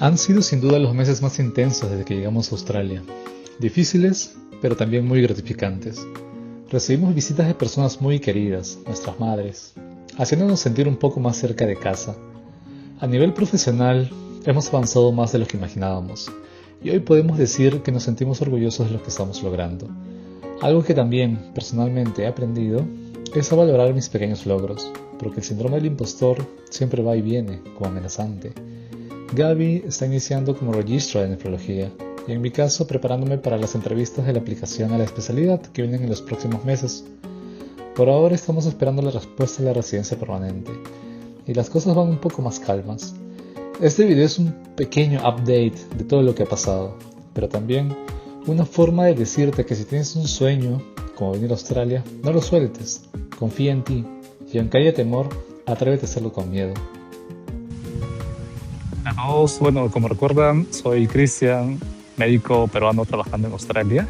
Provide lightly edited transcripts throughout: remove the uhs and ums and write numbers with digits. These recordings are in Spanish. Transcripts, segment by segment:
Han sido sin duda los meses más intensos desde que llegamos a Australia. Difíciles, pero también muy gratificantes. Recibimos visitas de personas muy queridas, nuestras madres, haciéndonos sentir un poco más cerca de casa. A nivel profesional, hemos avanzado más de lo que imaginábamos, y hoy podemos decir que nos sentimos orgullosos de lo que estamos logrando. Algo que también, personalmente, he aprendido es a valorar mis pequeños logros, porque el síndrome del impostor siempre va y viene, como amenazante. Gaby está iniciando como registrar de nefrología, y en mi caso preparándome para las entrevistas de la aplicación a la especialidad que vienen en los próximos meses. Por ahora estamos esperando la respuesta de la residencia permanente, y las cosas van un poco más calmas. Este video es un pequeño update de todo lo que ha pasado, pero también una forma de decirte que si tienes un sueño, como venir a Australia, no lo sueltes, confía en ti, y aunque haya temor, atrévete a hacerlo con miedo. A todos, bueno, como recuerdan, soy Cristian, médico peruano trabajando en Australia.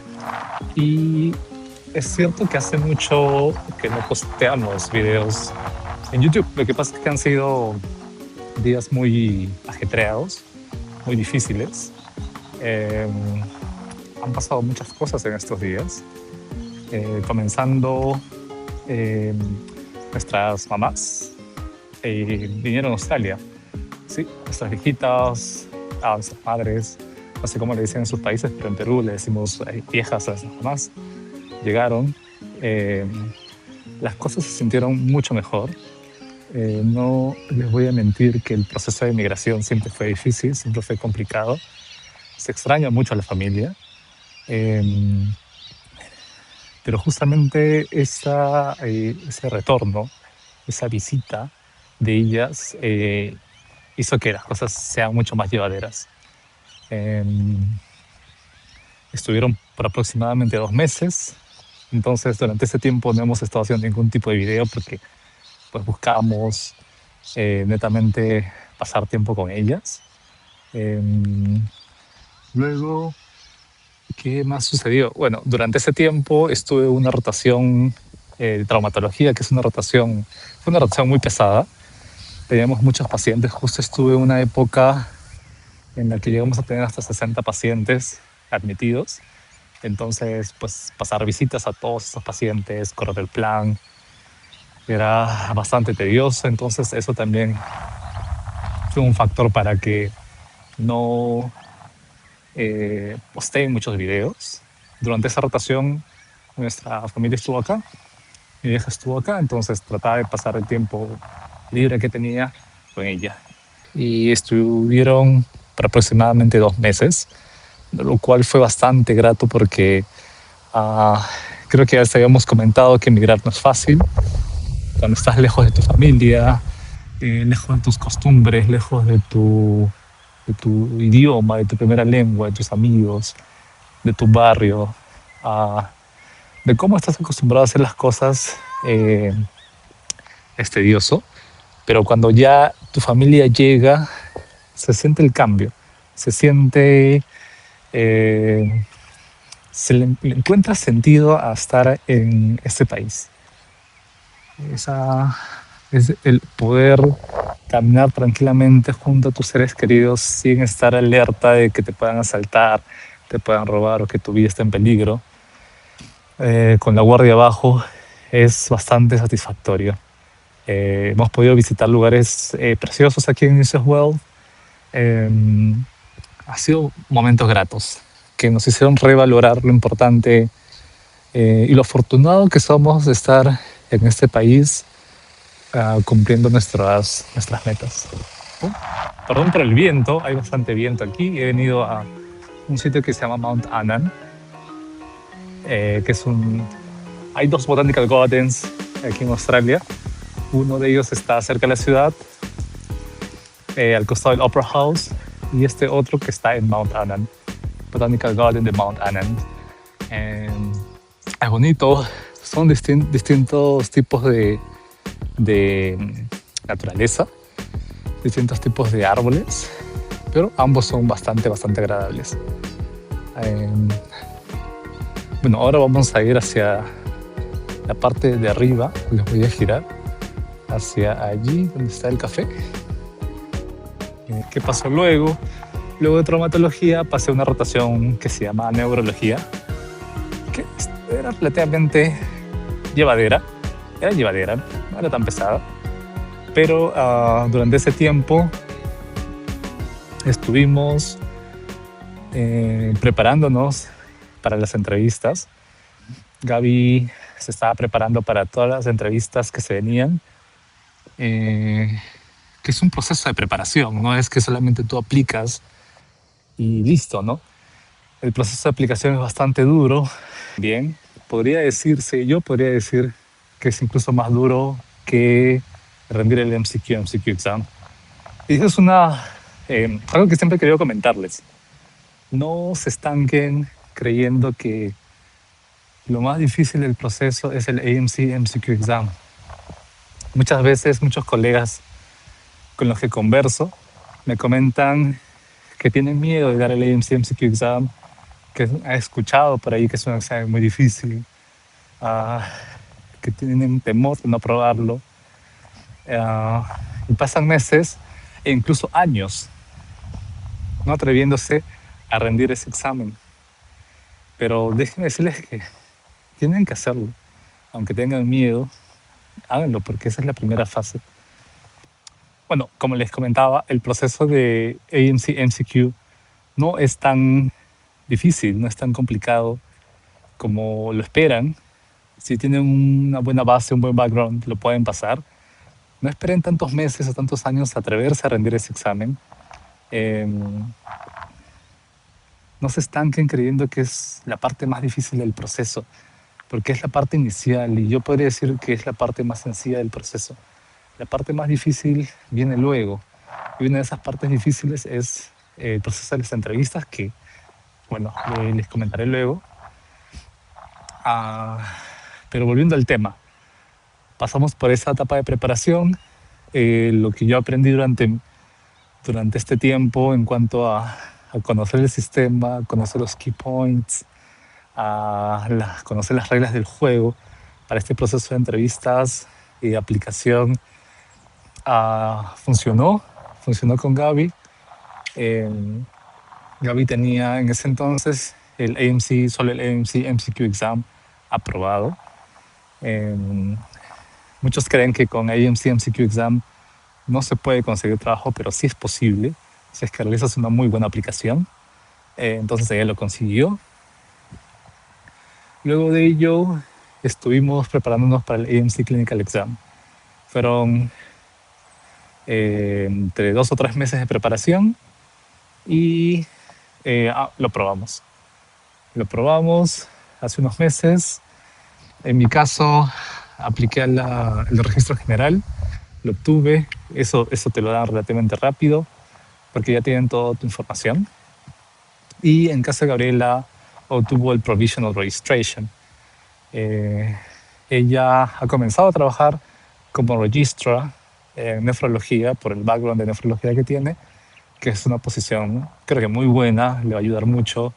Y es cierto que hace mucho que no posteamos videos en YouTube. Lo que pasa es que han sido días muy ajetreados, muy difíciles. Han pasado muchas cosas en estos días. Comenzando, nuestras mamás vinieron a Australia. Sí, nuestras viejitas, a nuestras madres, no sé cómo le dicen en sus países, pero en Perú le decimos viejas a nuestras mamás, llegaron. Las cosas se sintieron mucho mejor. No les voy a mentir que el proceso de migración siempre fue difícil, siempre fue complicado. Se extraña mucho a la familia. Pero justamente ese retorno, esa visita de ellas, hizo que las cosas sean mucho más llevaderas. Estuvieron por aproximadamente 2 meses, entonces durante ese tiempo no hemos estado haciendo ningún tipo de video porque pues buscábamos netamente pasar tiempo con ellas. Luego, ¿qué más sucedió? Bueno, durante ese tiempo estuve en una rotación de traumatología, que fue una rotación muy pesada. Teníamos muchos pacientes, justo estuve en una época en la que llegamos a tener hasta 60 pacientes admitidos. Entonces, pues pasar visitas a todos esos pacientes, correr el plan, era bastante tedioso. Entonces eso también fue un factor para que no posteen muchos videos. Durante esa rotación, nuestra familia estuvo acá, mi vieja estuvo acá, entonces trataba de pasar el tiempo libre que tenía con ella. Y estuvieron por aproximadamente 2 meses, lo cual fue bastante grato porque creo que ya les habíamos comentado que emigrar no es fácil. Cuando estás lejos de tu familia, lejos de tus costumbres, lejos de tu idioma, de tu primera lengua, de tus amigos, de tu barrio, de cómo estás acostumbrado a hacer las cosas, es tedioso. Pero cuando ya tu familia llega, se siente el cambio, se siente, le encuentra sentido a estar en este país. Es el poder caminar tranquilamente junto a tus seres queridos sin estar alerta de que te puedan asaltar, te puedan robar o que tu vida esté en peligro. Con la guardia abajo es bastante satisfactorio. Hemos podido visitar lugares preciosos aquí en New South Wales. Ha sido momentos gratos que nos hicieron revalorar lo importante y lo afortunado que somos de estar en este país cumpliendo nuestras metas. Perdón por el viento, hay bastante viento aquí. He venido a un sitio que se llama Mount Annan, que es hay 2 botanical gardens aquí en Australia. Uno de ellos está cerca de la ciudad, al costado del Opera House, y este otro que está en Mount Annan, Botanical Garden de Mount Annan. Es bonito, son distintos tipos de naturaleza, distintos tipos de árboles, pero ambos son bastante agradables. Bueno, ahora vamos a ir hacia la parte de arriba, les voy a girar hacia allí donde está el café. ¿Qué pasó luego? Luego de traumatología pasé a una rotación que se llama neurología, que era relativamente llevadera. Era llevadera, no era tan pesada. Pero durante ese tiempo estuvimos preparándonos para las entrevistas. Gaby se estaba preparando para todas las entrevistas que se venían, que es un proceso de preparación, no es que solamente tú aplicas y listo, ¿no? El proceso de aplicación es bastante duro. Bien, yo podría decir que es incluso más duro que rendir el MCQ exam. Y eso es algo que siempre he querido comentarles. No se estanquen creyendo que lo más difícil del proceso es el AMC MCQ exam. Muchas veces, muchos colegas con los que converso me comentan que tienen miedo de dar el AMC MCQ exam, que ha escuchado por ahí que es un examen muy difícil, que tienen temor de no aprobarlo. Y pasan meses e incluso años no atreviéndose a rendir ese examen. Pero déjenme decirles que tienen que hacerlo. Aunque tengan miedo, háganlo porque esa es la primera fase. Bueno, como les comentaba, el proceso de AMC MCQ no es tan difícil, no es tan complicado como lo esperan. Si tienen una buena base, un buen background, lo pueden pasar. No esperen tantos meses o tantos años a atreverse a rendir ese examen. No se estanquen creyendo que es la parte más difícil del proceso, porque es la parte inicial y yo podría decir que es la parte más sencilla del proceso. La parte más difícil viene luego, y una de esas partes difíciles es el proceso de las entrevistas, que, bueno, les comentaré luego. Pero volviendo al tema, pasamos por esa etapa de preparación. Lo que yo aprendí durante este tiempo en cuanto a conocer el sistema, conocer los key points, conocer las reglas del juego para este proceso de entrevistas y de aplicación, funcionó con Gaby. Gaby tenía en ese entonces solo el AMC MCQ exam aprobado. Muchos creen que con AMC MCQ exam no se puede conseguir trabajo, pero sí es posible si es que realizas una muy buena aplicación. Entonces ella lo consiguió. Luego de ello estuvimos preparándonos para el AMC Clinical Exam. Fueron entre 2 o 3 meses de preparación y lo probamos. Lo probamos hace unos meses. En mi caso, apliqué el registro general, lo obtuve. Eso te lo dan relativamente rápido porque ya tienen toda tu información. Y en caso de Gabriela, obtuvo el Provisional Registration. Ella ha comenzado a trabajar como registrar en nefrología por el background de nefrología que tiene, que es una posición creo que muy buena, le va a ayudar mucho.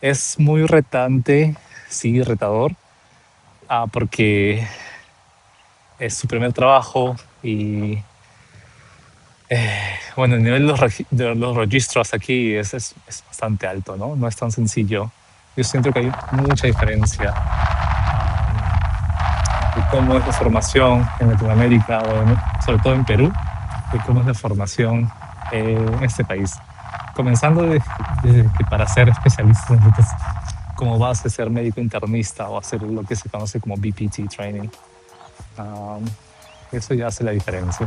Es muy retante, sí, retador, porque es su primer trabajo y bueno, el nivel de los registros aquí es bastante alto, ¿no? No es tan sencillo. Yo siento que hay mucha diferencia de cómo es la formación en Latinoamérica, sobre todo en Perú, de cómo es la formación en este país. Comenzando desde que para ser especialista necesitas como base ser médico internista o hacer lo que se conoce como BPT training. Eso ya hace la diferencia.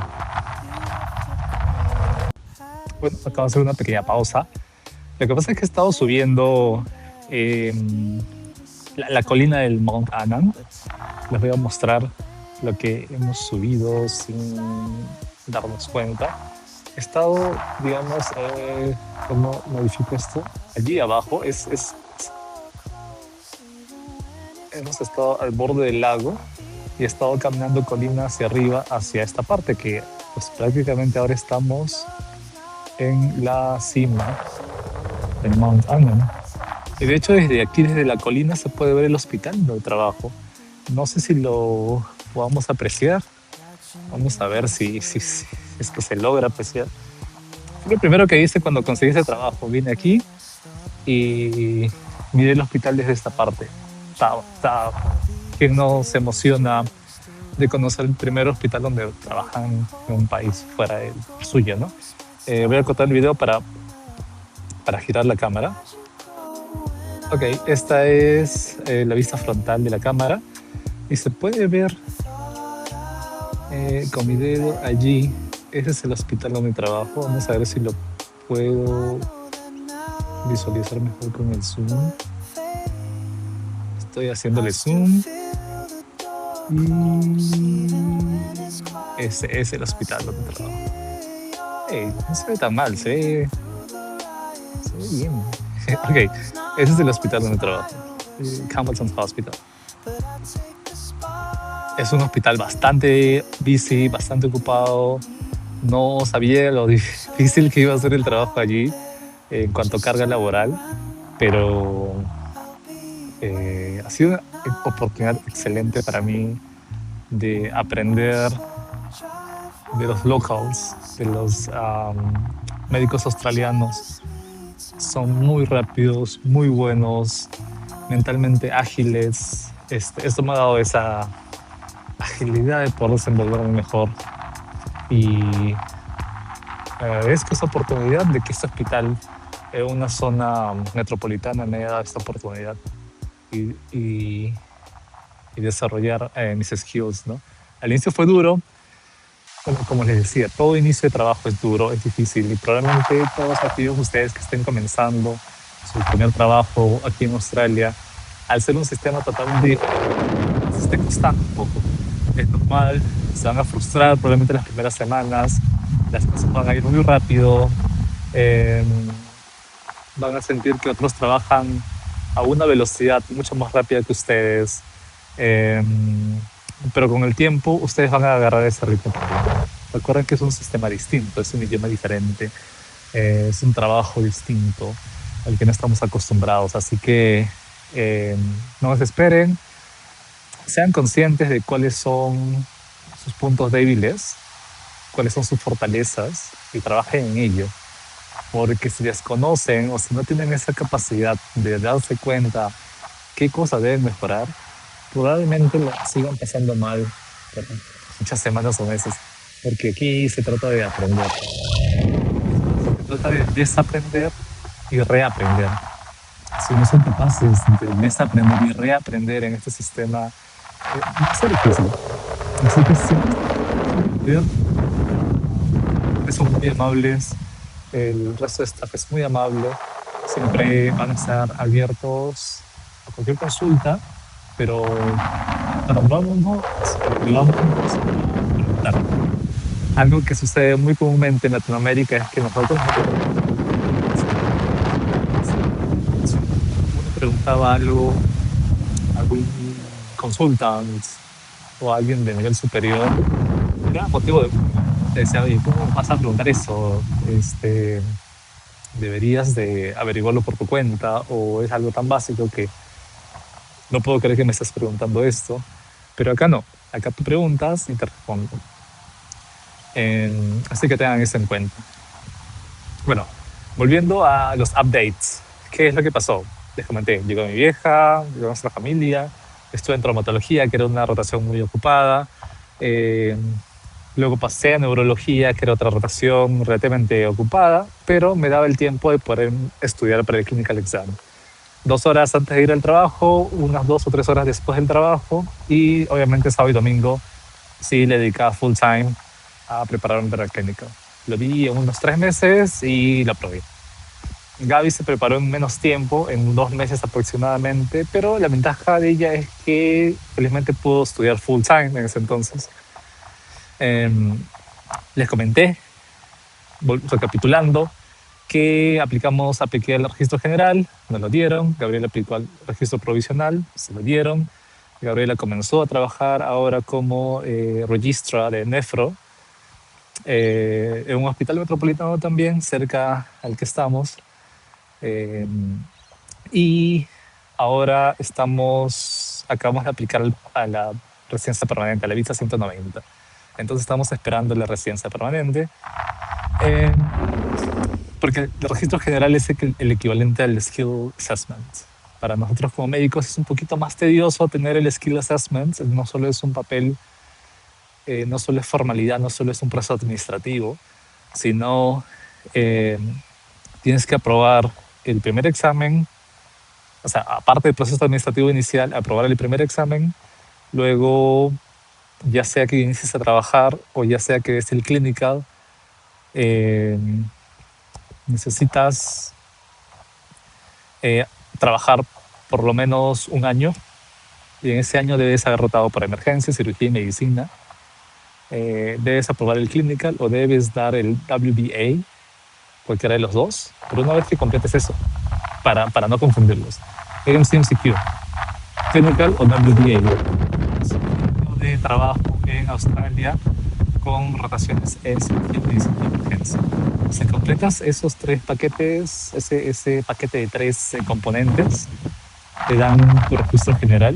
Bueno, acabo de hacer una pequeña pausa. Lo que pasa es que he estado subiendo la colina del Mount Annan. Les voy a mostrar lo que hemos subido sin darnos cuenta. He estado, digamos, ¿cómo modifico esto? Allí abajo hemos estado al borde del lago y he estado caminando colina hacia arriba, hacia esta parte que pues prácticamente ahora estamos en la cima del Mount Annan. Y de hecho desde aquí, desde la colina, se puede ver el hospital donde trabajo. No sé si lo podamos apreciar. Vamos a ver si es que se logra apreciar. Lo primero que hice cuando conseguí ese trabajo, vine aquí y miré el hospital desde esta parte. ¿Quién no se emociona de conocer el primer hospital donde trabajan en un país fuera el suyo, ¿no? Voy a cortar el video para girar la cámara. Ok, esta es la vista frontal de la cámara y se puede ver con mi dedo allí. Ese es el hospital donde trabajo. Vamos a ver si lo puedo visualizar mejor con el zoom. Estoy haciéndole zoom. Y ese es el hospital donde trabajo. No se ve tan mal, se ve bien. Ok, ese es el hospital donde trabajo. Campbellton Hospital. Es un hospital bastante busy, bastante ocupado. No sabía lo difícil que iba a ser el trabajo allí en cuanto a carga laboral, pero ha sido una oportunidad excelente para mí de aprender de los locals, de los médicos australianos. Son muy rápidos, muy buenos, mentalmente ágiles. Esto me ha dado esa agilidad de poder desenvolverme mejor y agradezco esa oportunidad de que este hospital en una zona metropolitana me haya dado esta oportunidad y desarrollar mis skills, ¿no? Al inicio fue duro, bueno, como les decía, todo inicio de trabajo es duro, es difícil y probablemente todos aquellos ustedes que estén comenzando su primer trabajo aquí en Australia, al ser un sistema totalmente diferente, les esté costando un poco. Es normal, se van a frustrar probablemente las primeras semanas, las cosas van a ir muy rápido, eh, van a sentir que otros trabajan a una velocidad mucho más rápida que ustedes, eh, pero con el tiempo ustedes van a agarrar ese ritmo. Recuerden que es un sistema distinto, es un idioma diferente, es un trabajo distinto al que no estamos acostumbrados, así que no desesperen, sean conscientes de cuáles son sus puntos débiles, cuáles son sus fortalezas y trabajen en ello. Porque si desconocen o si no tienen esa capacidad de darse cuenta qué cosas deben mejorar, probablemente lo sigan pasando mal por muchas semanas o meses. Porque aquí se trata de aprender. Se trata de desaprender y reaprender. Si no son capaces de desaprender y reaprender en este sistema, va a ser difícil. Así que siempre son muy amables, el resto de staff es muy amable, siempre van a estar abiertos a cualquier consulta, pero no, preguntar. Algo que sucede muy comúnmente en Latinoamérica es que nosotros uno preguntaba algo, algún consultant o alguien de nivel superior, era motivo de decía, oye, ¿cómo vas a preguntar eso? Deberías de averiguarlo por tu cuenta o es algo tan básico que no puedo creer que me estés preguntando esto. Pero acá no, acá tú preguntas y te respondo. Así que tengan eso en cuenta. Bueno, volviendo a los updates. ¿Qué es lo que pasó? Les comenté, llegó mi vieja, llegó nuestra familia, estuve en traumatología, que era una rotación muy ocupada. Luego pasé a neurología, que era otra rotación relativamente ocupada, pero me daba el tiempo de poder estudiar para el clinical exam. 2 horas antes de ir al trabajo, unas 2 o 3 horas después del trabajo y obviamente sábado y domingo sí le dedicaba full time a prepararme para el clinical. Lo vi en unos 3 meses y lo aprobé. Gaby se preparó en menos tiempo, en 2 meses aproximadamente, pero la ventaja de ella es que felizmente pudo estudiar full time en ese entonces. Les comenté, recapitulando, que apliqué al registro general, me lo dieron. Gabriela aplicó al registro provisional, se lo dieron. Gabriela comenzó a trabajar ahora como registra de nefro en un hospital metropolitano también, cerca al que estamos. Y ahora acabamos de aplicar a la residencia permanente, a la visa 190. Entonces estamos esperando la residencia permanente. porque el registro general es el equivalente al Skill Assessment. Para nosotros como médicos es un poquito más tedioso tener el Skill Assessment, no solo es un papel, no solo es formalidad, no solo es un proceso administrativo, sino eh, tienes que aprobar el primer examen, o sea, aparte del proceso administrativo inicial, aprobar el primer examen, luego ya sea que inicies a trabajar o ya sea que es el clinical, eh, necesitas eh, trabajar por lo menos un año y en ese año debes haber rotado por emergencia, cirugía y medicina. Debes aprobar el clinical o debes dar el WBA, cualquiera de los dos, pero una vez que completes eso, para no confundirlos, AMCMCQ, clinical o WBA, es un tipo de trabajo en Australia con rotaciones en cirugía, medicina y emergencia. Si completas esos tres paquetes, ese paquete de tres componentes, te dan tu registro general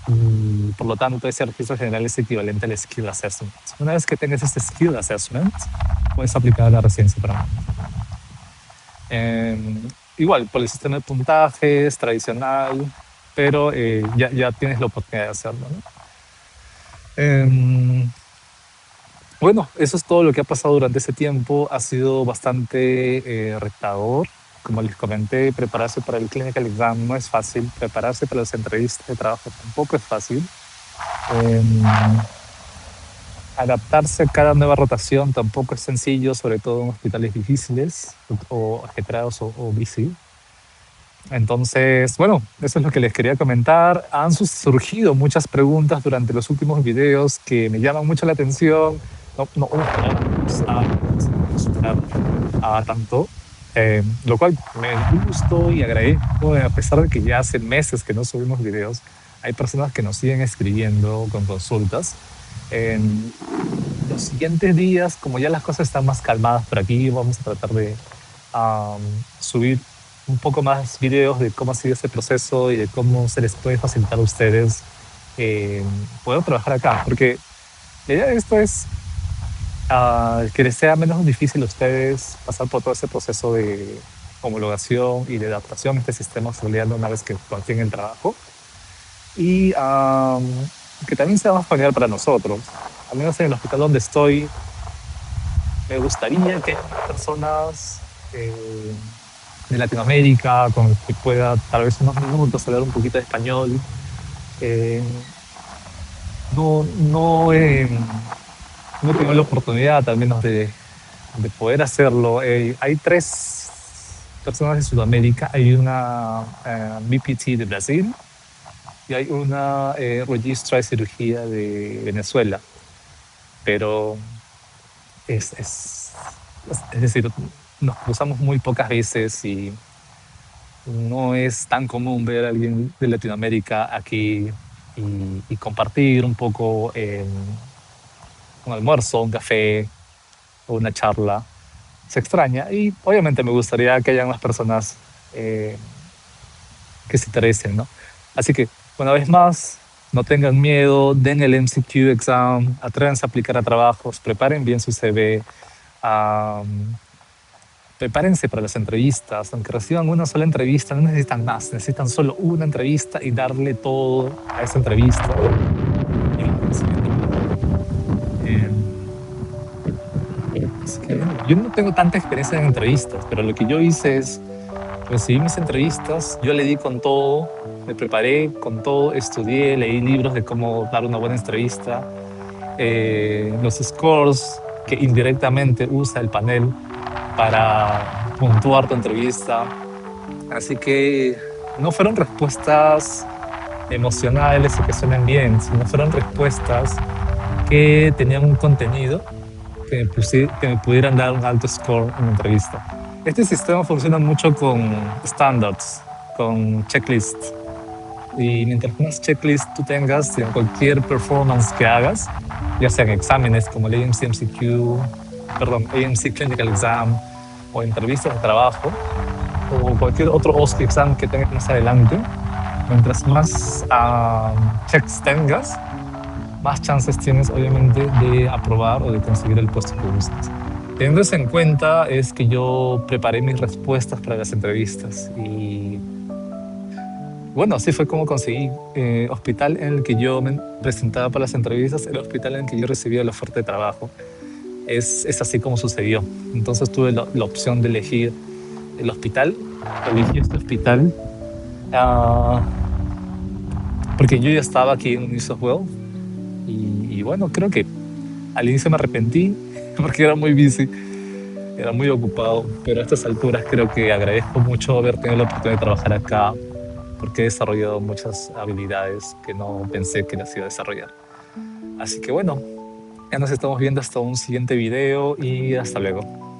y por lo tanto ese registro general es equivalente al Skill Assessment. Una vez que tengas este Skill Assessment, puedes aplicar a la residencia para igual, por el sistema de puntajes tradicional, pero ya tienes la oportunidad de hacerlo, ¿no? Bueno, eso es todo lo que ha pasado durante ese tiempo. Ha sido bastante retador. Como les comenté, prepararse para el clinical exam no es fácil. Prepararse para las entrevistas de trabajo tampoco es fácil. Em, Adaptarse a cada nueva rotación tampoco es sencillo, sobre todo en hospitales difíciles o ajetreados o busy. Entonces, bueno, eso es lo que les quería comentar. Han surgido muchas preguntas durante los últimos videos que me llaman mucho la atención. No esperamos a tanto, lo cual me gusto y agradezco, a pesar de que ya hace meses que no subimos videos. Hay personas que nos siguen escribiendo con consultas. En los siguientes días, como ya las cosas están más calmadas por aquí, vamos a tratar de subir un poco más videos de cómo ha sido ese proceso y de cómo se les puede facilitar a ustedes poder trabajar acá. Porque la idea de esto es que les sea menos difícil a ustedes pasar por todo ese proceso de homologación y de adaptación a este sistema australiano una vez que consiguen el trabajo. Y que también sea más familiar para nosotros. Al menos en el hospital donde estoy, me gustaría que personas de Latinoamérica con los que pueda tal vez unos minutos hablar un poquito de español. Eh, no, no, no tengo la oportunidad al menos de poder hacerlo. Hay tres personas de Sudamérica. Hay una BPT de Brasil y hay una registra de cirugía de Venezuela. Pero es decir, nos cruzamos muy pocas veces y no es tan común ver a alguien de Latinoamérica aquí y compartir un poco un almuerzo, un café o una charla. Se extraña y obviamente me gustaría que hayan más personas que se interesen, ¿no? Así que, una vez más, no tengan miedo, den el MCQ exam, atrévanse a aplicar a trabajos, preparen bien su CV, prepárense para las entrevistas. Aunque reciban una sola entrevista, no necesitan más, necesitan solo una entrevista y darle todo a esa entrevista. Es que yo no tengo tanta experiencia en entrevistas, pero lo que yo hice es recibí mis entrevistas, yo le di con todo, me preparé con todo, estudié, leí libros de cómo dar una buena entrevista, los scores que indirectamente usa el panel para puntuar tu entrevista. Así que no fueron respuestas emocionales o que suenen bien, sino fueron respuestas que tenían un contenido que me pudieran dar un alto score en la entrevista. Este sistema funciona mucho con standards, con checklists. Y mientras más checklists tú tengas en cualquier performance que hagas, ya sean exámenes como el AMC Clinical Exam o entrevistas de trabajo o cualquier otro OSCE exam que tengas más adelante, mientras más checks tengas, más chances tienes obviamente de aprobar o de conseguir el puesto que buscas. Teniendo eso en cuenta es que yo preparé mis respuestas para las entrevistas y bueno, así fue como conseguí hospital en el que yo me presentaba para las entrevistas, el hospital en el que yo recibía la oferta de trabajo. Es así como sucedió. Entonces tuve la opción de elegir el hospital, elegí este hospital ah, porque yo ya estaba aquí en New South Wales y bueno, creo que al inicio me arrepentí porque era muy busy, era muy ocupado, pero a estas alturas creo que agradezco mucho haber tenido la oportunidad de trabajar acá porque he desarrollado muchas habilidades que no pensé que las iba a desarrollar. Así que bueno, ya nos estamos viendo hasta un siguiente video y hasta luego.